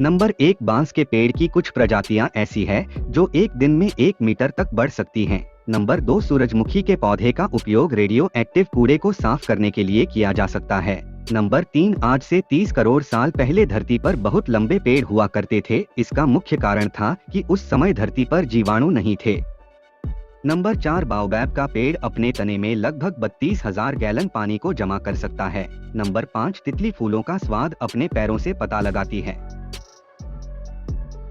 Number 1, बांस के पेड़ की कुछ प्रजातियां ऐसी है जो एक दिन में 1 मीटर तक बढ़ सकती हैं। नंबर 2, सूरजमुखी के पौधे का उपयोग रेडियो एक्टिव कूड़े को साफ करने के लिए किया जा सकता है। नंबर 3, आज से 30 करोड़ साल पहले धरती पर बहुत लंबे पेड़ हुआ करते थे। इसका मुख्य कारण था कि उस समय धरती पर जीवाणु नहीं थे। नंबर 4, बाओबैब का पेड़ अपने तने में लगभग 32,000 गैलन पानी को जमा कर सकता है। नंबर 5, तितली फूलों का स्वाद अपने पैरों से पता लगाती है।